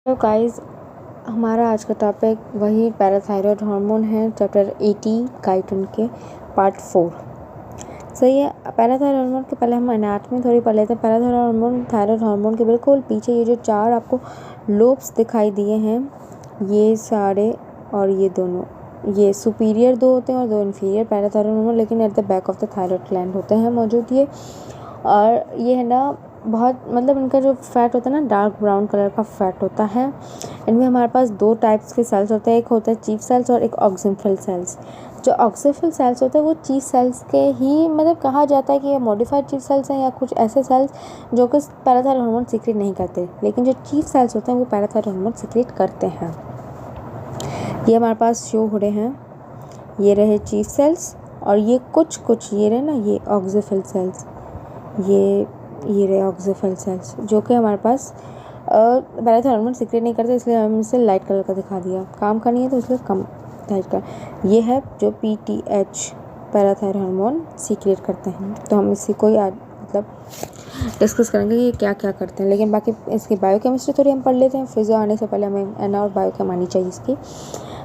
तो गाइस, हमारा आज का टॉपिक वही पैराथायरॉयड हार्मोन है। चैप्टर 80 काइटन के पार्ट 4। सही है। पैराथायरॉयड हार्मोन के पहले हम एनाटॉमी थोड़ी पढ़ लेते हैं। पैराथायरॉयड हार्मोन थायराइड हार्मोन के बिल्कुल पीछे ये जो चार आपको लोब्स दिखाई दिए हैं, ये सारे और ये दोनों, ये सुपीरियर दो होते हैं और दो इन्फीरियर पैराथायरॉयड हार्मोन, लेकिन at the back of the thyroid gland होते हैं मौजूद ये। और ये है ना बहुत, मतलब इनका जो फैट होता है ना, डार्क ब्राउन कलर का फैट होता है। इनमें हमारे पास दो टाइप्स के सेल्स होते हैं, एक होता है चीफ सेल्स और एक ऑक्सिनफिल सेल्स। जो ऑक्सिनफिल सेल्स होते हैं वो चीफ सेल्स के ही, मतलब कहा जाता है कि ये मॉडिफाइड चीफ सेल्स हैं या कुछ ऐसे सेल्स जो कि पैराथायरॉयड हार्मोन सीक्रेट नहीं करते, लेकिन जो चीफ सेल्स होते हैं वो पैराथायरॉयड हार्मोन सीक्रेट करते हैं। ये हमारे पास शो हो रहे हैं, ये रहे चीफ सेल्स और ये कुछ ये रहे ना, ये ऑक्सिनफिल सेल्स, ये रहे ऑक्सिनफिल सेल्स, जो कि हमारे पास पैराथायरॉयड हार्मोन सीक्रेट नहीं करते, इसलिए हम इसे लाइट कलर का दिखा दिया। काम का नहीं है तो इसलिए कम लाइट का। ये है जो PTH पैराथायरॉयड हार्मोन सीक्रेट करते हैं। तो हम इसी को याद मतलब डिस्कस करेंगे कि ये क्या क्या करते हैं, लेकिन बाकी इसकी बायोकेमिस्ट्री थोड़ी हम पढ़ लेते हैं। फिजियो आने से पहले हमें एना और बायोकेम आनी चाहिए इसकी।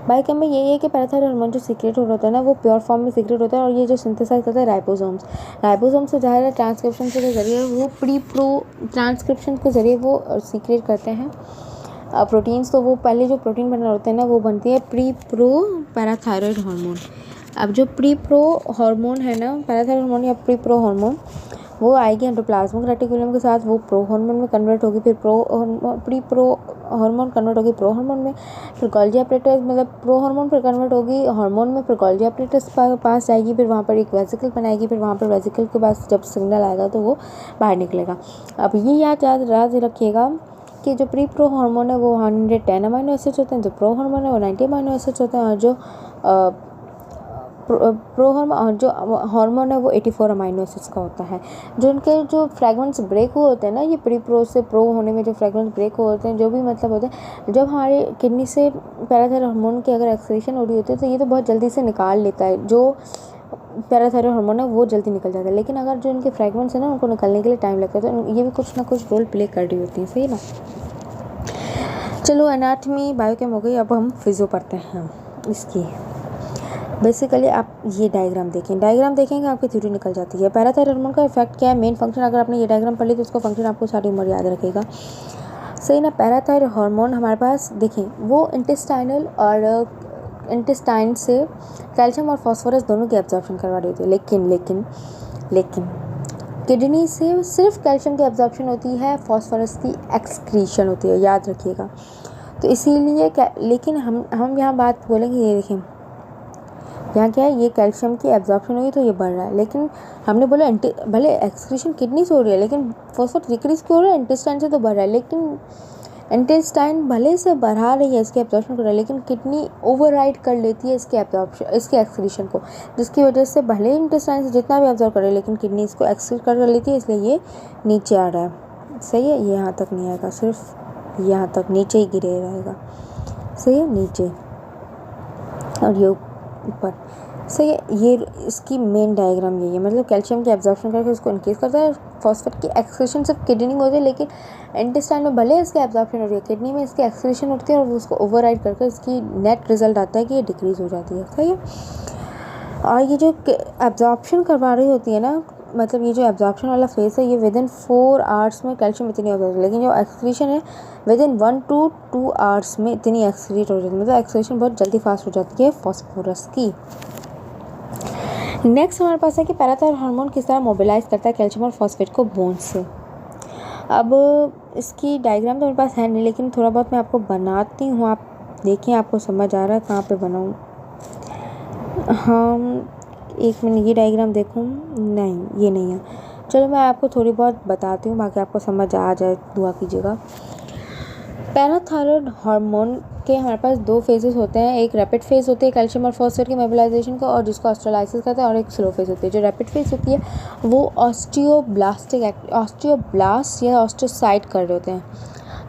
बायोकेम में यही है कि पैराथायरॉयड हार्मोन जो सीक्रेट होता है ना, वो प्योर फॉर्म में सीक्रेट होता है और ये जो सिंथेसाइज करता है राइबोसोम्स से ज़ाहिर है ट्रांसक्रिप्शन के जरिए वो ट्रांसक्रिप्शन के जरिए वो सीक्रेट करते हैं प्रोटीन्स। तो वो पहले जो प्रोटीन बना होते हैं ना, वो बनती है प्री प्रो पैराथायरॉयड हार्मोन। अब जो प्री प्रो हार्मोन है ना, पैराथायरॉयड हार्मोन या प्री प्रो हार्मोन, वो आएगी एंडोप्लाज्मिक रेटिकुलम के साथ, वो प्रो हार्मोन में कन्वर्ट होगी, फिर प्री प्रो हार्मोन कन्वर्ट होगी प्रो हार्मोन में, फिर गोल्गी एपरेटस, मतलब प्रो हार्मोन फिर कन्वर्ट होगी हार्मोन में, फिर गोल्गी एपरेटस पास जाएगी, फिर वहाँ पर एक वेसिकल बनाएगी, फिर वहाँ पर वेसिकल के पास जब सिग्नल आएगा तो वो बाहर निकलेगा। अब ये याद रखिएगा कि जो प्री प्रो हार्मोन है वो 110 अमाइनो एसिड्स होते हैं, जो प्रो हार्मोन है वो 90 अमाइनो एसिड्स होते हैं, और जो प्रो हार्मोन जो हार्मोन है वो 84 अमाइनो एसिड्स का होता है। जो उनके जो फ्रेगमेंट्स ब्रेक हुए होते हैं ना, ये प्री प्रो से प्रो होने में जो फ्रेगमेंट्स ब्रेक हुए होते हैं, जो भी मतलब होते हैं, जब हमारे किडनी से पैराथायरॉयड हार्मोन की अगर एक्सक्रीशन हो रही होती है तो ये तो बहुत जल्दी से निकाल लेता है, जो पैराथायरॉयड हार्मोन है वो जल्दी निकल जाता है। लेकिन अगर जो इनके फ्रेगमेंट्स हैं ना, उनको निकलने के लिए टाइम लगता है, तो ये भी कुछ ना कुछ रोल प्ले कर रही होती है। सही ना। चलो, एनाटॉमी बायोकेम हो गई, अब हम फिजियो पढ़ते हैं इसकी। बेसिकली आप ये डायग्राम देखेंगे आपकी थ्योरी निकल जाती है। पैराथायरॉयड हार्मोन का इफेक्ट क्या है, मेन फंक्शन, अगर आपने ये डायग्राम पढ़ ली तो उसका फंक्शन आपको सारी उम्र याद रखेगा। सही ना। पैराथायरॉयड हार्मोन हमारे पास देखें, वो इंटेस्टाइनल और इंटेस्टाइन से कैल्शियम और फास्फोरस दोनों की एब्जॉर्प्शन करवा रही होती है, लेकिन किडनी से सिर्फ कैल्शियम की एब्जॉर्प्शन होती है, फास्फोरस की एक्सक्रीशन होती है, याद रखिएगा। तो इसीलिए लेकिन हम यहाँ बात बोलेंगे, ये देखें यहाँ क्या है, ये कैल्शियम की एब्जॉर्प्शन हुई तो ये बढ़ रहा है, लेकिन हमने बोला भले एक्सक्रीशन किडनी से हो रही है, लेकिन फास्फोरस डिक्रीज क्यों हो रहा है, इंटेस्टाइन से तो बढ़ रहा है। लेकिन इंटेस्टाइन भले से बढ़ा रही है इसके एब्जॉर्प्शन को, लेकिन किडनी ओवरराइड कर लेती है इसके एक्सक्रीशन को, जिसकी वजह से भले इंटेस्टाइन से जितना भी एब्जॉर्ब करे, लेकिन किडनी इसको एक्सक्रीट कर लेती है, इसलिए ये नीचे आ रहा है। सही है। ये यहाँ तक नहीं आएगा, सिर्फ यहाँ तक नीचे ही गिरे रहेगा। सही है, नीचे और ये ऊपर। सही है। ये इसकी मेन डायग्राम यही है, मतलब कैल्शियम की एब्जॉर्प्शन करके उसको इंक्रीज करता है, फॉस्फेट की एक्सक्रीशन सिर्फ किडनी में होती है, लेकिन इंटेस्टाइन में भले इसकी एब्जॉर्प्शन हो रही है, किडनी में इसकी एक्सक्रीशन होती है और उसको ओवरराइड करके इसकी नेट रिजल्ट आता है कि ये डिक्रीज हो जाती है। सही है। और ये जो एब्जॉर्प्शन करवा रही होती है ना, मतलब ये जो एब्जॉर्प्शन वाला फेस है, ये विदिन 4 आवर्स में कैल्शियम इतनी हो जाती है, लेकिन जो एक्सक्रीशन है विदिन 1 to 2 आवर्स में इतनी एक्सक्रीट हो जाती है, मतलब एक्सक्रीशन बहुत जल्दी फास्ट हो जाती है फास्फोरस की। नेक्स्ट हमारे पास है कि पैराथायरॉयड हार्मोन किस तरह मोबिलाइज करता है कैल्शियम और फॉस्फेट को बोन से। अब इसकी डायग्राम तो मेरे पास है नहीं, लेकिन थोड़ा बहुत मैं आपको बनाती हूँ, आप देखिए आपको समझ आ रहा है कहाँ पे बनाऊँ। हम एक मिनट, ये डायग्राम देखूँ, नहीं ये नहीं है। चलो मैं आपको थोड़ी बहुत बताती हूँ, बाकी आपको समझ आ जाए दुआ कीजिएगा। पैराथायरॉयड हार्मोन के हमारे पास दो फेजेस होते हैं, एक रैपिड फेज होती है कैल्शियम और फॉस्फेट की मोबिलाइजेशन का, और जिसको ऑस्ट्रोलाइसिस कहते हैं, और एक स्लो फेज होती है। जो रैपिड फेज होती है वो ऑस्टियोब्लास्ट या ऑस्टियोसाइट कर रहे होते हैं।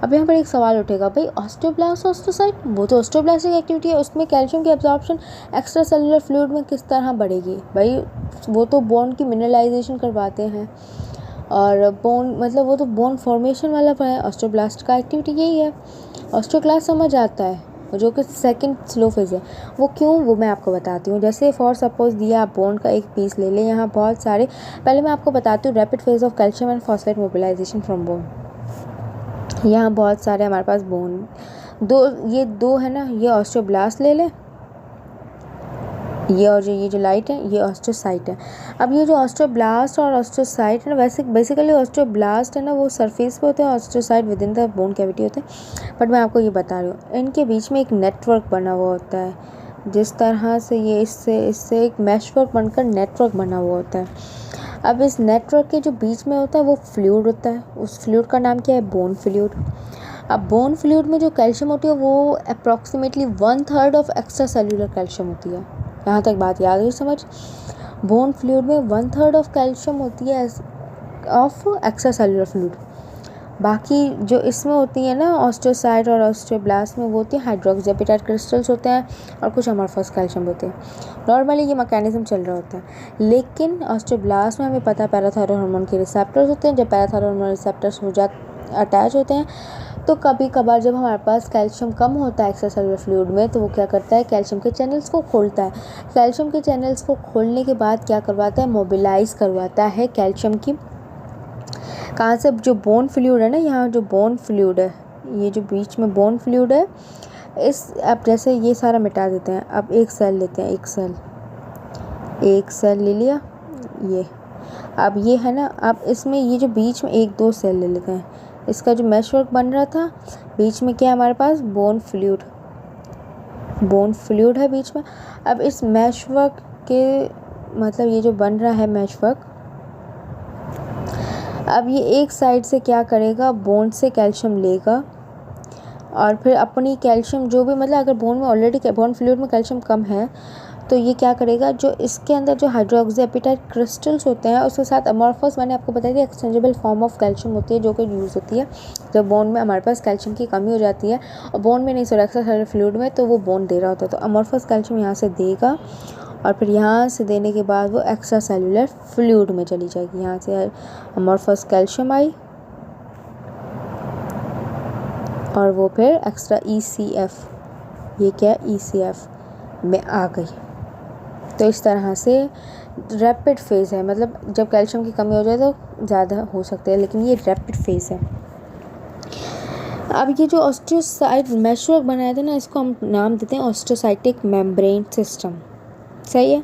अब यहाँ पर एक सवाल उठेगा, भाई ऑस्टियोब्लास्ट ऑस्टियोसाइट, वो तो ऑस्टियोब्लास्टिक एक्टिविटी है, उसमें कैल्शियम की एब्जॉर्प्शन एक्स्ट्रा सेलुलर फ्लूइड में किस तरह बढ़ेगी, भाई वो तो बोन की मिनरलाइजेशन करवाते हैं, और बोन मतलब वो तो बोन फॉर्मेशन वाला है, ऑस्टियोब्लास्ट का एक्टिविटी यही है। ऑस्टियोक्लास्ट समझ आता है, जो कि सेकंड स्लो फेज है। वो क्यों, वो मैं आपको बताती हूँ। जैसे फॉर सपोज दिया, आप बोन का एक पीस ले लें, यहाँ बहुत सारे, पहले मैं आपको बताती हूँ rapid phase of calcium and phosphate mobilisation from bone. यहाँ बहुत सारे हमारे पास बोन, ये दो है ना, ये ऑस्टियोब्लास्ट ले लें, ये और ये जो लाइट है ये ऑस्टियोसाइट है। अब ये जो ऑस्टियोब्लास्ट और ऑस्टियोसाइट है ना, बेसिकली ऑस्टियोब्लास्ट है ना वो सरफेस पे होते हैं, osteocyte with in the bone cavity होते हैं। बट मैं आपको ये बता रही हूँ, इनके बीच में एक नेटवर्क बना हुआ होता है, जिस तरह से ये इससे एक मैशवर्क बनकर नेटवर्क बना हुआ होता है। अब इस नेटवर्क के जो बीच में होता है वो फ्लूइड होता है, उस फ्लूइड का नाम क्या है, बोन फ्लूइड। अब बोन फ्लूइड में जो कैल्शियम होती है वो approximately 1/3 of extra cellular calcium होती है। यहाँ तक बात याद हुई समझ। बोन फ्लूइड में 1/3 ऑफ कैल्शियम होती है ऑफ एक्स्ट्रा सेल्यूलर फ्लूइड। बाकी जो इसमें होती है ना ऑस्टियोसाइट और ऑस्टियोब्लास्ट में, वो होती है हाइड्रोक्सीएपेटाइट क्रिस्टल्स होते हैं और कुछ अमॉर्फस कैल्शियम होते हैं। नॉर्मली ये मैकेनिज्म चल रहा होता है। लेकिन ऑस्टियोब्लास्ट में हमें पता है पैराथायरॉयड हार्मोन के रिसेप्टर्स होते हैं। जब पैराथायरॉयड हार्मोन रिसेप्टर्स अटैच होते हैं तो कभी कभार जब हमारे पास कैल्शियम कम होता है एक्स्ट्रा सेल्युलर फ्लूइड में, तो वो क्या करता है, कैल्शियम के चैनल्स को खोलता है। कैल्शियम के चैनल्स को खोलने के बाद क्या करवाता है, मोबिलाइज करवाता है कैल्शियम की, कहाँ से, जो बोन फ्लूइड है ना, यहाँ जो बोन फ्लूइड है, ये जो बीच में बोन फ्लूइड है, अब जैसे ये सारा मिटा देते हैं। अब एक सेल लेते हैं, एक सेल ले लिया ये। अब ये है ना, अब इसमें ये जो बीच में 1-2 सेल ले लेते हैं। इसका जो मैशवर्क बन रहा था, बीच में क्या है हमारे पास, बोन फ्लूइड है बीच में। अब इस मैशवर्क के मतलब ये जो बन रहा है मैशवर्क, अब ये एक साइड से क्या करेगा, बोन से कैल्शियम लेगा और फिर अपनी कैल्शियम जो भी, मतलब अगर बोन में ऑलरेडी बोन फ्लूइड में कैल्शियम कम है तो ये क्या करेगा, जो इसके अंदर जो हाइड्रोक्सीएपेटाइट क्रिस्टल्स होते हैं उसके साथ अमॉर्फस, मैंने आपको बताया कि एक्सचेंजेबल फॉर्म ऑफ कैल्शियम होती है जो कि यूज़ होती है जब बोन में हमारे पास कैल्शियम की कमी हो जाती है, और बोन में नहीं, सॉरी एक्स्ट्रा सेल्युलर फ्लूइड में, तो वो बोन दे रहा होता है। तो अमॉर्फस कैल्शियम यहाँ से देगा और फिर यहाँ से देने के बाद वो एक्स्ट्रा सेल्युलर फ्लूइड में चली जाएगी। यहाँ से अमॉर्फस कैल्शियम आई और वो फिर एक्स्ट्रा ECF, ये क्या है, ECF में आ गई। तो इस तरह से रैपिड फेज़ है, मतलब जब कैल्शियम की कमी हो जाए तो ज़्यादा हो सकता है, लेकिन ये रैपिड फेज़ है। अब ये जो ऑस्टियोसाइट मैशवर्क बनाया था ना, इसको हम नाम देते हैं ऑस्टियोसाइटिक मेम्ब्रेन सिस्टम। सही है।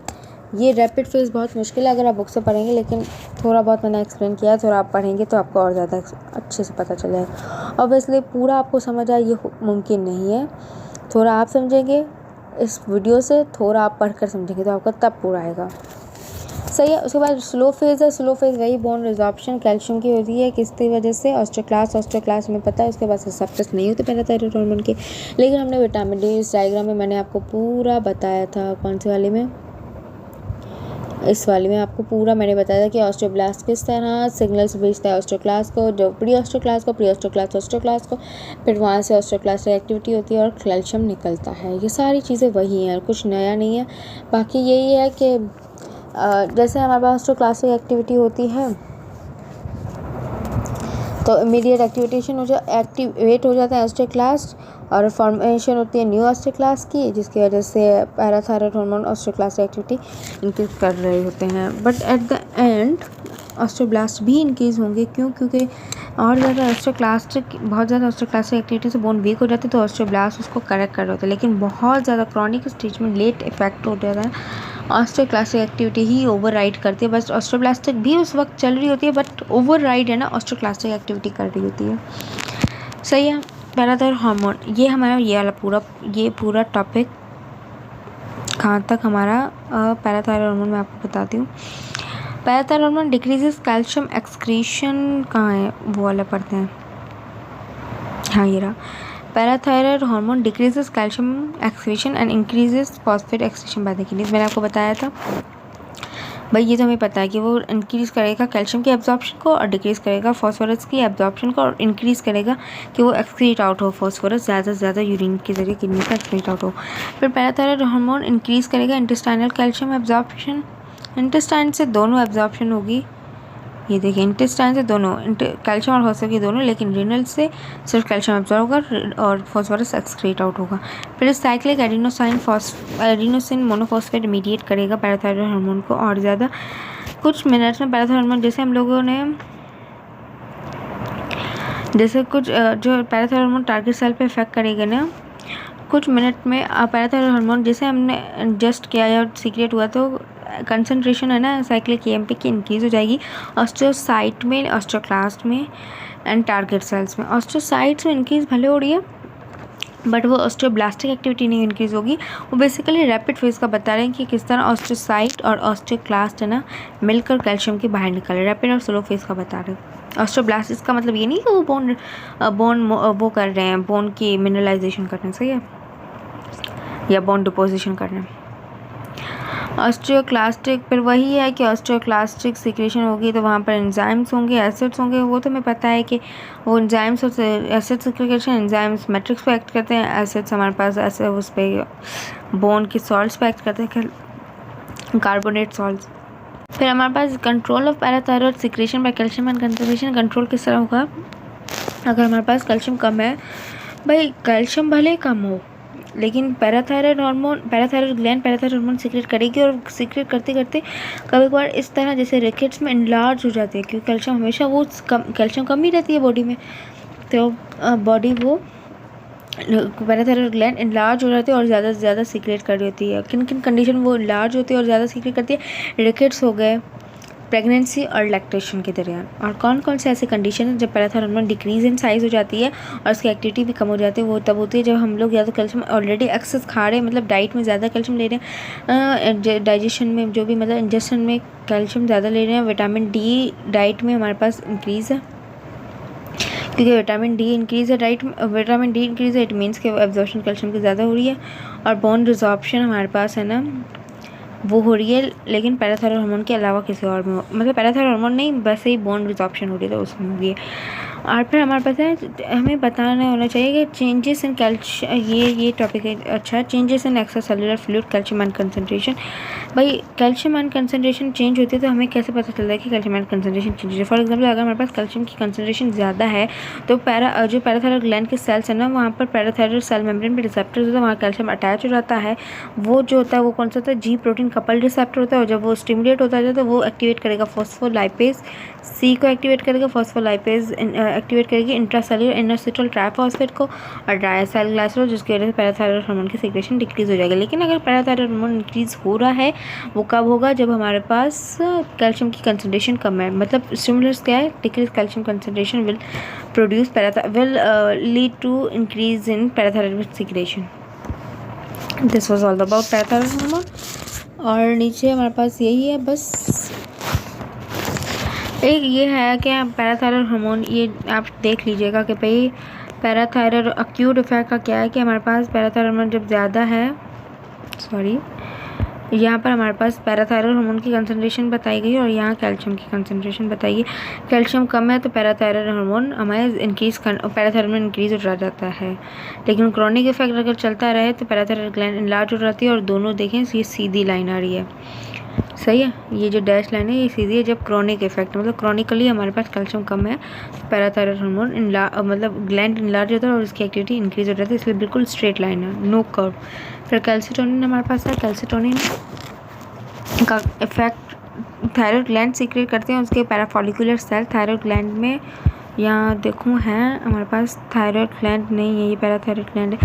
ये रैपिड फेज़ बहुत मुश्किल है अगर आप बुक से पढ़ेंगे, लेकिन थोड़ा बहुत मैंने एक्सप्लेन किया, थोड़ा आप पढ़ेंगे तो आपको और ज़्यादा अच्छे से पता चलेगा। ऑब्वियसली पूरा आपको समझ आए ये मुमकिन नहीं है, थोड़ा आप समझेंगे इस वीडियो से, थोड़ा आप पढ़कर समझेंगे तो आपको तब पूरा आएगा। सही है। उसके बाद स्लो फेज़ है। स्लो फेज़ वही बोन रिजॉर्प्शन कैल्शियम की होती है, किसकी वजह से, ऑस्टियोक्लास्ट में पता है। उसके बाद रिसेप्टर्स नहीं होते पैराथायरॉयड हार्मोन के, लेकिन हमने विटामिन डी इस डायग्राम में मैंने आपको पूरा बताया था। कौन सी वाली में, इस वाली में आपको पूरा मैंने बताया था कि ऑस्टियोब्लास्ट किस तरह सिग्नल्स भेजता है ऑस्टियोक्लास्ट को, जो प्री ऑस्टियोक्लास्ट को, फिर वहाँ से ऑस्टियोक्लास्ट एक्टिविटी होती है और कैल्शियम निकलता है। ये सारी चीज़ें वही हैं, कुछ नया नहीं है। बाकी यही है कि जैसे हमारे पास ऑस्टियोक्लास्ट एक्टिविटी होती है तो इमीडिएट एक्टिवेट हो जाता है ऑस्टियोक्लास्ट और फॉर्मेशन होती है न्यू ऑस्टियोक्लास्ट की, जिसकी वजह से parathyroid hormone osteoclast activity increase कर रहे होते हैं। But at the end osteoblast भी इंक्रीज होंगे। क्यों? क्योंकि और ज़्यादा बहुत ज़्यादा ऑस्टियोक्लास्टिक एक्टिविटी से बोन वीक हो जाती है, तो ऑस्टियोब्लास्ट उसको करेक्ट कर रहे होते हैं। लेकिन बहुत ज़्यादा क्रॉनिक स्टेज में लेट इफेक्ट हो जाता है, ऑस्टियोक्लास्टिक एक्टिविटी ही ओवरराइड करती है। बस ऑस्टियोब्लास्टिक भी उस वक्त चल रही होती है, बट ओवरराइड है ना ऑस्टियोक्लास्टिक एक्टिविटी कर रही होती है। सही है। पैराथायरॉयड हार्मोन, ये हमारा ये वाला पूरा टॉपिक कहाँ तक हमारा पैराथायरॉयड हार्मोन मैं आपको बताती हूँ। Parathyroid hormone decreases calcium excretion, कहाँ है वो वाला पढ़ते हैं, हाँ ये रहा। Parathyroid hormone decreases calcium excretion and increases phosphate excretion by the kidneys, मैंने आपको बताया था भाई। ये तो हमें पता है कि वो इंक्रीज़ करेगा कैल्शियम की एब्जॉर्प्शन को और डिक्रीज़ करेगा फॉस्फोरस की एब्जॉर्प्शन को, और इंक्रीज़ करेगा कि वो एक्सक्रीट आउट हो फॉस्फोरस ज़्यादा से ज़्यादा यूरिन के जरिए किडनी से एक्सक्रीट आउट हो। फिर पैराथायरॉयड हार्मोन इंक्रीज़ करेगा इंटेस्टाइनल कैल्शियम एब्जॉर्प्शन, इंटेस्टाइन से दोनों एब्जॉर्प्शन होगी, ये देखिए इंटेस्टाइन से दोनों कैल्शियम और फॉस्फोरस दोनों, लेकिन रीनल से सिर्फ कैल्शियम एब्जॉर्ब होगा और फॉस्फोरस एक्सक्रीट आउट होगा। फिर साइक्लिक एडिनोसिन मोनोफॉस्फेट मीडिएट करेगा पैराथायरॉयड हार्मोन को और ज़्यादा। कुछ मिनट्स में पैराथायरॉयड हार्मोन जैसे हम लोगों ने कुछ जो पैराथायरॉयड हार्मोन टारगेट सेल पे इफेक्ट करेगा ना, कुछ मिनट में पैराथायरॉयड हार्मोन जैसे हमने जस्ट किया या सीक्रेट हुआ तो कंसंट्रेशन है ना साइक्लिक एएमपी की इंक्रीज हो जाएगी ऑस्टियोसाइट में, ऑस्टियोक्लास्ट में एंड टारगेट सेल्स में। ऑस्टियोसाइट्स में इंक्रीज भले हो रही है बट वो ऑस्टियोब्लास्टिक एक्टिविटी नहीं इंक्रीज होगी। वो बेसिकली रैपिड फेज का बता रहे हैं कि किस तरह ऑस्टियोसाइट और ऑस्टियोक्लास्ट है ना मिलकर कैल्शियम के बाहर निकले। रैपिड और स्लो फेज का बता रहे हैं। ऑस्टियोब्लास्ट इसका मतलब ये नहीं कि वो बोन वो कर रहे हैं, बोन की मिनरलाइजेशन कर रहे हैं, सही है, या बोन डिपोजिशन कर रहे हैं। ऑस्टियोक्लास्टिक फिर वही है कि ऑस्टियोक्लास्टिक सिक्रेशन होगी तो वहाँ पर एंजाइम्स होंगे, एसिड्स होंगे। वो तो हमें पता है कि वो एंजाइम्स और एसिड सिक्रेशन, एंजाइम्स मैट्रिक्स पे एक्ट करते हैं, एसिड्स हमारे पास ऐसे उस पर बोन के सॉल्ट्स पे एक्ट करते हैं, कार्बोनेट सॉल्ट्स। फिर हमारे पास control of parathyroid secretion by calcium and concentration. Control किस तरह होगा? अगर हमारे पास कैल्शियम कम है, भाई कैल्शियम भले कम हो लेकिन parathyroid gland parathyroid hormone secrete करेगी और सीक्रेट करते करते कभी कभार इस तरह जैसे रिकेट्स में इनलार्ज हो जाती है, क्योंकि कैल्शियम हमेशा वो कैल्शियम कम ही रहती है बॉडी में, तो बॉडी वो पैराथायरॉयड ग्लैंड इनलार्ज हो जाती है और ज़्यादा से ज़्यादा सीक्रेट कर रही होती है। किन किन कंडीशन वो इनलार्ज होती है और ज़्यादा सीक्रेट करती है? रिकेट्स हो गए, प्रेगनेंसी और लैक्टेशन के दरमियान। और कौन कौन से ऐसे कंडीशन है जब parathyroid hormone decrease in size हो जाती है और उसकी एक्टिविटी भी कम हो जाती है? वो तब होती है जब हम लोग या तो कैल्शियम ऑलरेडी एक्सेस खा रहे हैं, मतलब डाइट में ज़्यादा कैल्शियम ले रहे हैं, डाइजेशन में जो भी मतलब इंजेक्शन में कैल्शियम ज़्यादा ले रहे हैं, विटामिन डी डाइट में हमारे पास इंक्रीज़ है, क्योंकि विटामिन डी इंक्रीज़ है इट मीन्स कि एब्जॉर्प्शन कैल्शियम की ज़्यादा हो रही है। और बोन रिजॉर्प्शन हमारे पास है ना वो हो रही है, लेकिन पैराथायरॉयड हार्मोन के अलावा किसी और में मतलब पैराथायरॉयड हार्मोन नहीं, वैसे ही बोन रिजॉर्प्शन हो रही है तो उसमें भी है। और फिर हमारे पास है, हमें बताना होना चाहिए कि चेंजेस इन कैल्शियम, ये टॉपिक है अच्छा, changes in extra cellular fluid calcium and concentration. भाई कैल्शियम एंड कंसंट्रेशन चेंज होती है तो हमें कैसे पता चलता है कि कैल्शियम एंड कंसंट्रेशन चेंज है? फॉर एग्जाम्पल अगर हमारे पास कैल्शियम की कंसंट्रेशन ज़्यादा है तो जो पैराथायरॉयड ग्लैंड के सेल्स है ना, वहाँ पर पैराथायरॉयड सेल मेम्ब्रेन पे रिसेप्टर्स होता है, वहाँ कैल्शियम अटैच हो जाता है। वो जो होता है वो कौन सा होता है? जी प्रोटीन कपल्ड रिसेप्टर होता है, और जब वो स्टिमुलेट होता है तो वो एक्टिवेट करेगा फॉस्फोलाइपेज सी को, एक्टिवेट करेगा फॉस्फोलाइपेज एक्टिवेट करेगी इंट्रासेलुलर इनोसिटोल ट्राइफॉस्फेट को और डायसाइल ग्लाइसरॉल, जिसकी वजह से पैराथायरॉयड हार्मोन की सीक्रेशन डिक्रीज हो जाएगी। लेकिन अगर पैराथायरॉयड हार्मोन इंक्रीज हो रहा है वो कब होगा? जब हमारे पास कैल्शियम की कंसंट्रेशन कम है। मतलब स्टिमुलस क्या है? Decrease calcium concentration will lead to increase in parathyroid secretion. This was all about parathyroid hormone. और नीचे हमारे पास यही है बस, एक ये है कि पैराथायरॉयड हार्मोन, ये आप देख लीजिएगा कि भाई पैराथायरॉयड अक्यूट इफेक्ट का क्या है कि हमारे पास पैराथायरॉयड हार्मोन जब ज़्यादा है, यहाँ पर हमारे पास पैराथायरॉयड हार्मोन की कंसंट्रेशन बताई गई और यहाँ कैल्शियम की कंसंट्रेशन बताई गई। कैल्शियम कम है तो पैराथायरॉयड हार्मोन हमारे पैराथायरॉयड हार्मोन इंक्रीज हो जाता है। लेकिन क्रॉनिक इफेक्ट अगर चलता रहे तो पैराथायरॉयड ग्लैंड इनलार्ज हो जाती है। और दोनों देखें ये सीधी लाइन आ रही है, सही है, ये जो डैश लाइन है ये सीधी है जब क्रॉनिक इफेक्ट, मतलब क्रॉनिकली हमारे पास कैल्शियम कम है तो पैराथायरॉयड हार्मोन मतलब ग्लैंड इनलार्ज होता है और उसकी एक्टिविटी इंक्रीज हो जाती है, इसलिए बिल्कुल स्ट्रेट लाइन है, नो कर्व। फिर कैल्सिटोनिन हमारे पास है, कैल्सिटोनिन का इफेक्ट थायराइड ग्लैंड सीक्रेट करते हैं उसके पैराफॉलिकुलर सेल थायराइड ग्लैंड में। यहाँ देखूँ हैं हमारे पास थायराइड ग्लैंड नहीं है, ये पैराथायराइड ग्लैंड है।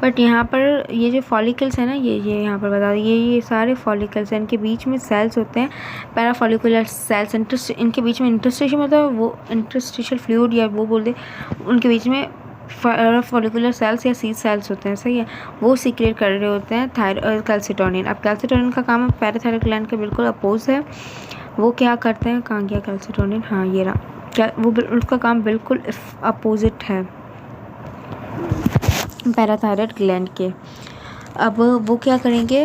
बट यहाँ पर ये जो फॉलिकल्स है ना, ये यहाँ पर बता दें, ये सारे फॉलिकल्स हैं, इनके बीच में सेल्स होते हैं पैराफॉलिकुलर सेल्स। इनके बीच में इंटरस्टिशियल मतलब वो इंटरस्टिशियल फ्लूइड या वो बोल दे, उनके बीच में फॉलिकुलर सेल्स या सीड सेल्स होते हैं, सही है, वो सीक्रेट कर रहे होते हैं कैल्सिटोनिन। अब कैल्सिटोनिन का काम पैराथायराइड ग्लैंड के बिल्कुल अपोज है। वो क्या करते हैं, कहाँ गया कैल्सिटोनिन, हाँ ये रहा, क्या वो उसका काम बिल्कुल अपोजिट है पैराथायराइड ग्लैंड के। अब वो क्या करेंगे,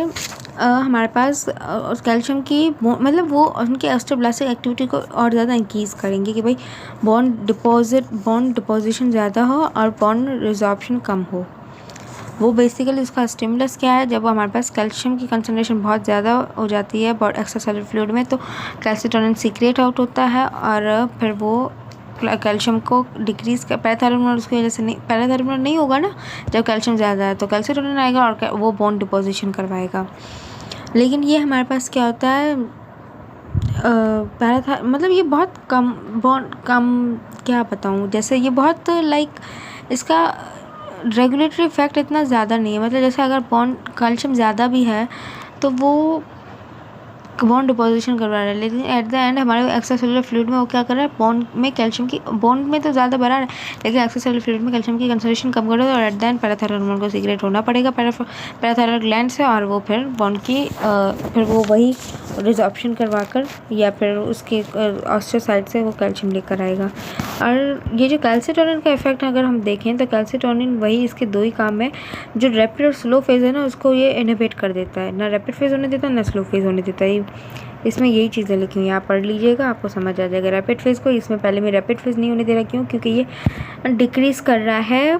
हमारे पास कैल्शियम की मतलब वो उनके ऑस्टियोब्लास्टिक एक्टिविटी को और ज़्यादा इंक्रीज़ करेंगे कि भाई बॉन्ड डिपोजिशन ज़्यादा हो और बॉन्ड रिजॉर्प्शन कम हो। वो बेसिकली उसका स्टिमुलस क्या है, जब हमारे पास कैल्शियम की कंसनट्रेशन बहुत ज़्यादा हो जाती है एक्स्ट्रासेलुलर फ्लूइड में तो कैल्सिटोनिन सीक्रेट आउट होता है और फिर वो कैल्शियम को डिक्रीज़ कर पैराथायरॉयड उसकी वजह से नहीं, पैराथायरॉयड नहीं होगा ना जब कैल्शियम ज़्यादा है तो कैल्सिटोनिन आएगा और वो बोन डिपोजिशन करवाएगा। लेकिन ये हमारे पास क्या होता है मतलब ये बहुत कम क्या बताऊँ, जैसे ये बहुत लाइक इसका रेगुलेटरी इफेक्ट इतना ज़्यादा नहीं है। मतलब जैसे अगर बॉन्ड कैल्शियम ज़्यादा भी है तो वो बॉन्ड डिपोजिशन करवा रहा है, लेकिन एट द एंड हमारे एक्स्ट्रासेलुलर फ्लूइड में वो क्या कर रहा है, बॉन्ड में कैल्शियम की बॉन्ड में तो ज़्यादा बढ़ा है लेकिन एक्स्ट्रासेलुलर फ्लूइड में कैल्शियम की कंसंट्रेशन कम कर रहा है और at the end parathyroid hormone को सीक्रेट होना पड़ेगा पैराथायरॉयड ग्लैंड से और वो फिर बॉन्ड की फिर वो वही रिजॉर्प्शन करवा कर या फिर उसके ऑस्टियोसाइट से वो कैल्शियम लेकर आएगा। और ये जो कैल्सिटोनिन का इफेक्ट अगर हम देखें तो कैल्सिटोनिन वही इसके दो ही काम है, जो रैपिड और स्लो फेज़ है ना उसको ये इनहिबिट कर देता है, ना रैपिड फेज़ होने देता है ना स्लो फेज़ होने देता है। इसमें यही चीज़ें लिखी हुई हैं, आप पढ़ लीजिएगा आपको समझ आ जाएगा। रैपिड फेज़ को इसमें पहले में रैपिड फेज़ नहीं होने दे रहा, क्यों? क्योंकि ये डिक्रीज़ कर रहा है,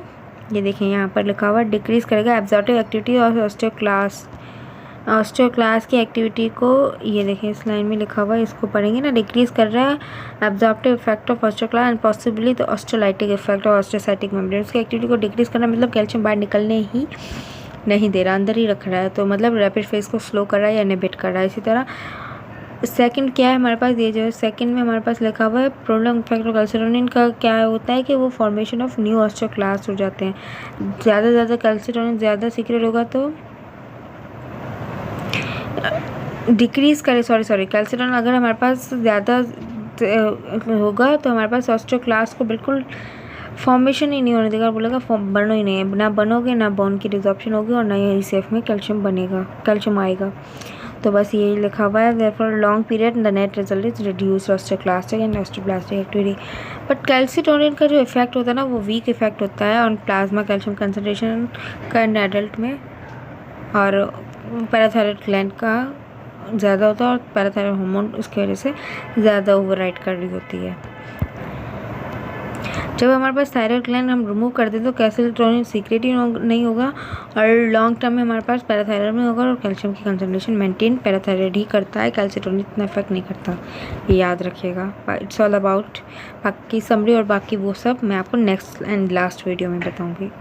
ये देखें यहाँ पर लिखा हुआ डिक्रीज़ करेगा एब्जॉर्प्टिव एक्टिविटी और ऑस्टियोक्लास्ट की एक्टिविटी को, ये देखें इस लाइन में लिखा हुआ है, इसको पढ़ेंगे ना, डिक्रीज़ कर रहा है absorptive effect of osteoclast and possibly the osteolytic effect of osteocytic membrane. उसकी एक्टिविटी को डिक्रीज़ करना मतलब कैल्शियम बाहर निकलने ही नहीं दे रहा, अंदर ही रख रहा है, तो मतलब रैपिड फेज़ को स्लो कर रहा है या इनहिबिट कर रहा है। इसी तरह सेकंड क्या है हमारे पास, ये जो सेकंड में हमारे पास लिखा हुआ है प्रोलॉन्ग इफेक्ट ऑफ कैल्सिटोनिन का क्या होता है कि वो फॉर्मेशन ऑफ न्यू ऑस्टियोक्लास्ट हो जाते हैं। ज़्यादा से ज़्यादा कैल्सिटोनिन ज़्यादा सीक्रेट होगा तो डिक्रीज़ करे कैल्सिटोनिन अगर हमारे पास ज़्यादा होगा तो हमारे पास ऑस्टियोक्लास्ट को बिल्कुल फॉर्मेशन ही नहीं होने देगा, बोलेगा बनो ही नहीं है, ना बनोगे ना बोन की डिसॉर्प्शन होगी और ना ही सेफ में कैल्शियम आएगा। तो बस यही लिखा हुआ है, therefore long period the net result is reduced osteoclastic and osteoblastic activity. But calcitonin का जो इफेक्ट होता है ना वो वीक इफेक्ट होता है ऑन प्लाज्मा कैल्शियम कंसनट्रेशन का इन एडल्ट में, और पैराथायरॉयड ग्लैंड का ज़्यादा होता है और पैराथायरॉयड हार्मोन उसकी वजह से ज़्यादा ओवरराइड कर रही होती है। जब हमारे पास थायराइड ग्लैंड हम रिमूव कर दें तो कैल्सिटोनिन सीक्रेट ही नहीं होगा और लॉन्ग टर्म में हमारे पास पैराथायरॉयड में होगा और कैल्शियम की कंसंट्रेशन मेंटेन पैराथायरॉयड ही करता है, कैल्सिटोनिन इतना इफेक्ट नहीं करता, ये याद रखिएगा। इट्स ऑल अबाउट बाकी समरी और बाकी वो सब मैं आपको नेक्स्ट एंड लास्ट वीडियो में बताऊँगी।